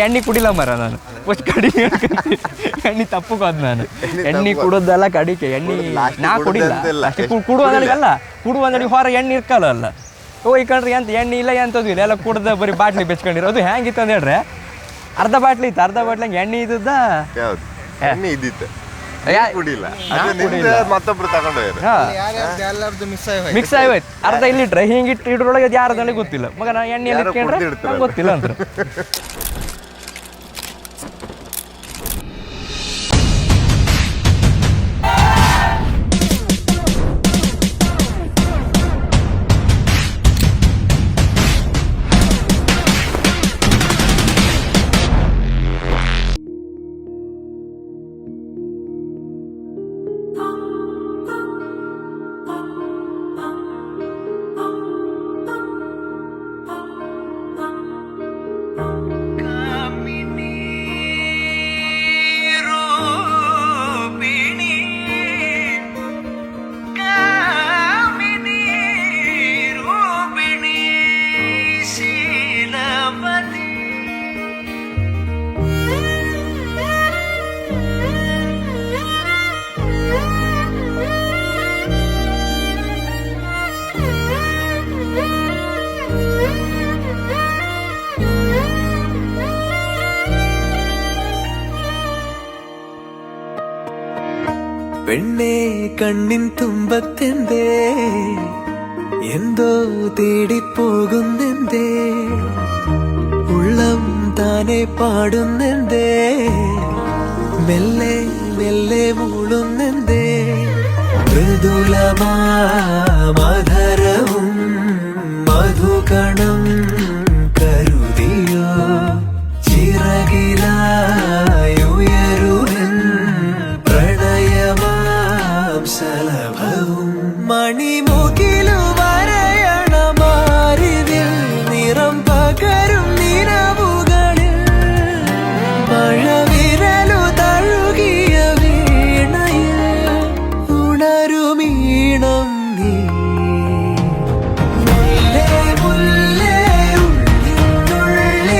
ಎಣ್ಣೆ ಕುಡಿಲ್ಲ ಮರ ನಾನು ಫಸ್ಟ್ ಕಡಿಮೆ ಎಣ್ಣೆ ತಪ್ಪುಕೋದು ನಾನು ಎಣ್ಣೆ ಕುಡೋದೆಲ್ಲ ಕಡಿಕೆ ಎಣ್ಣೆ ನಾ ಕುಡಿಲ್ಲ ಅಷ್ಟೇ ಕುಡುವಂದಡಿಗಲ್ಲ ಕುಡುವಂದಡಿಗೆ ಹೊರ ಎಣ್ಣೆ ಇರ್ಕಲ್ಲ ಅಲ್ಲ ಹೋಯ್ಕೊಂಡ್ರಿ ಎಂತ ಎಣ್ಣೆ ಇಲ್ಲ ಎಂತದ್ದು ಇಲ್ಲ ಎಲ್ಲ ಕುಡ್ದು ಬರೀ ಬಾಟ್ಲಿ ಬೆಚ್ಕೊಂಡಿರೋದು ಹೆಂಗಿತ್ತು ಅಂತ ಹೇಳ್ರೆ ಅರ್ಧ ಬಾಟ್ಲಿ ಇತ್ತು ಅರ್ಧ ಬಾಟ್ಲಿ ಎಣ್ಣೆ ಇದ್ದದ ಮಿಕ್ಸ್ ಆಗೋಯ್ತು ಅರ್ಧ ಇಲ್ಲಿಟ್ರೆ ಹಿಂಗಿಟ್ಟು ಇಡ್ರೊಳಗೆ ಅದು ಯಾರ್ದಲ್ಲಿ ಗೊತ್ತಿಲ್ಲ ಮಗ ನಾ ಎಣ್ಣೆಯಲ್ಲಿ ಇಟ್ಕೊಂಡ್ರೆ ನಂಗೆ ಗೊತ್ತಿಲ್ಲ ಅಂತ പെണ്ണേ കണ്ണിൻ തുമ്പത്തെന്തേ എന്തോ തേടിപ്പോകുന്നെന്തേ ഉള്ളം താനെ പാടുന്നെന്തേ മെല്ലെ മെല്ലെ മൂളുന്നെന്തേ മൃദുലമാ മധുരവും മധുകണം കരുതിയോ ചിറകിലായുയരുവൻ സലഭവും മണിമുകിലു വരയണ മാറിവിൽ നിറം പകരും നിലവുകളിൽ മഴവിരലു തഴുകിയ വീണയിൽ ഉണരുമീണം നീ മുല്ലേ മുല്ലേ ഉള്ളിനുള്ളിൽ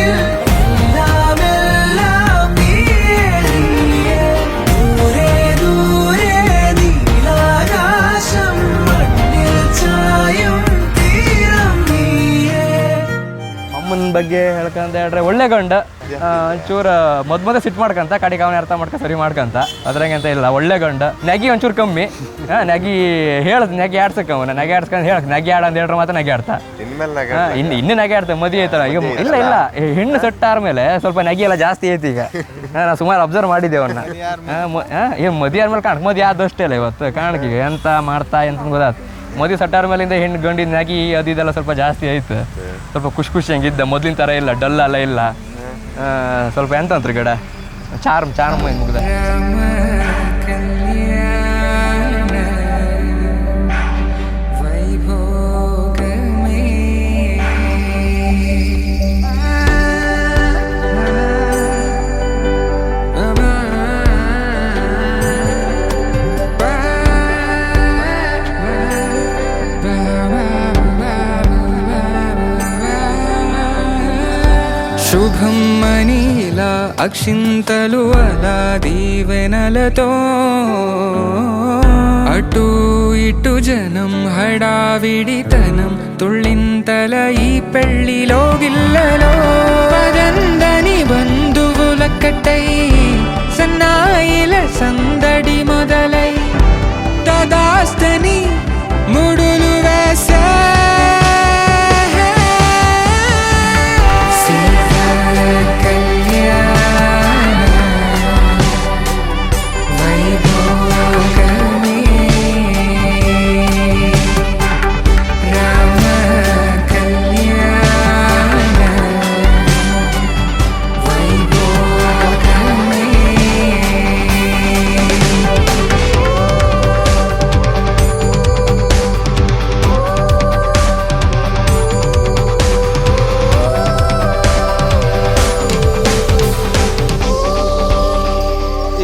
എല്ലാമെല്ലാം നീയേ ദൂരെ ദൂരെ ಅಮ್ಮನ ಬಗ್ಗೆ ಹೇಳ್ಕಂತ ಹೇಳ್ರೆ ಒಳ್ಳೆ ಗಂಡ ಒಂಚೂರು ಮೊದ್ಮೊದಲು ಸಿಟ್ಟು ಮಾಡ್ಕಂತ ಕಡೆಗೆ ಅವನ ಅರ್ಥ ಮಾಡ್ಕೊ ಸರಿ ಮಾಡ್ಕಂತ ಅದ್ರಂಗೆ ಅಂತ ಇಲ್ಲ ಒಳ್ಳೆ ಗಂಡ ನಗಿ ಒಂಚೂರು ಕಮ್ಮಿ ನಗಿ ಹೇಳದ್ ನಗಿ ಆಡ್ಸಕ್ಕೆ ಅವನ ನಗೆ ಆಡ್ಸ್ಕೊಂಡು ಹೇಳಕ್ ನಗಿ ಆಡ ಅಂತ ಹೇಳ್ರೆ ಮಾತ್ರ ನಗೆ ಆಡ್ತಾ ಇನ್ನು ನಗೆ ಆಡ್ತೇವೆ ಮದುವೆ ಐತಲ್ಲ ಈಗ ಇಲ್ಲ ಇಲ್ಲ ಹೆಣ್ಣು ಸೆಟ್ ಆದ್ಮೇಲೆ ಸ್ವಲ್ಪ ನಗಿ ಎಲ್ಲ ಜಾಸ್ತಿ ಐತಿ ಈಗ ನಾನು ಸುಮಾರು ಅಬ್ಸರ್ವ್ ಮಾಡಿದ್ದೆ ಅವನ್ನ ಮದುವೆ ಆದ್ಮೇಲೆ ಕಾಣಕ್ ಮದುವೆ ಆದಷ್ಟೇ ಅಲ್ಲ ಇವತ್ತು ಕಾಣಕ್ಕೆ ಎಂತ ಮಾಡ್ತಾ ಎಂತ ಗೊತ್ತಾಯ್ತು ಮದುವೆ ಸಟ್ಟಾರ ಮೇಲಿಂದ ಹೆಣ್ಣು ಗಂಡಿನ ನಗಿ ಅದು ಇದೆಲ್ಲ ಸ್ವಲ್ಪ ಜಾಸ್ತಿ ಆಯ್ತು ಸ್ವಲ್ಪ ಖುಷಿ ಹಂಗಿದ್ದ ಮೊದ್ಲಿನ ಥರ ಇಲ್ಲ ಡಲ್ ಅಲ್ಲ ಇಲ್ಲ ಸ್ವಲ್ಪ ಎಂತ ಅಂತ್ರಿ ಗಡ ಚಾರ್ಮ್ ಮುಗ್ದ శుభం మనీలా అక్షింతలు అలా దీవెనలతో అటు ఇటు జనం హడావిడితనం తుళ్ళింతల ఈ పెళ్లిలో గిల్లలో పదందని బంధువుల కట్టై సన్నాయిల సందడి మొదలై తదాస్తని ముడులు వేసే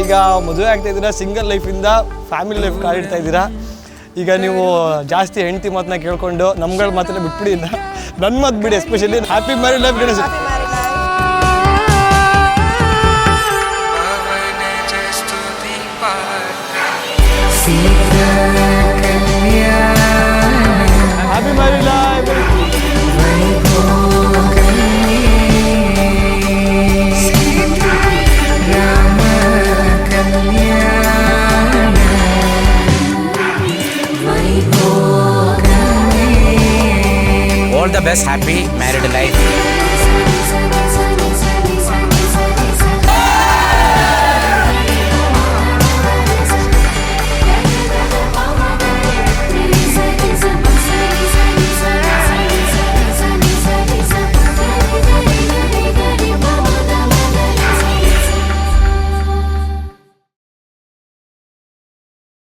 ಈಗ ಮದುವೆ ಆಗ್ತಾ ಇದ್ದೀರಾ, ಸಿಂಗಲ್ ಲೈಫಿಂದ ಫ್ಯಾಮಿಲಿ ಲೈಫ್ ಕಾಲಿಡ್ತಾ ಇದ್ದೀರಾ. ಈಗ ನೀವು ಜಾಸ್ತಿ ಹೆಂಡತಿ ಮಾತನ್ನ ಕೇಳ್ಕೊಂಡು ನಮ್ಗಳ ಮಾತನ್ನ ಬಿಟ್ಬಿಡಿ. ನನ್ನ ಮಾತು ಬಿಡಿ, especially happy married life Ganesh. Seetha Kalyana happy married life. Vaibhoga Seetha Rama Kalyana Vaibhoga All the best, happy married life.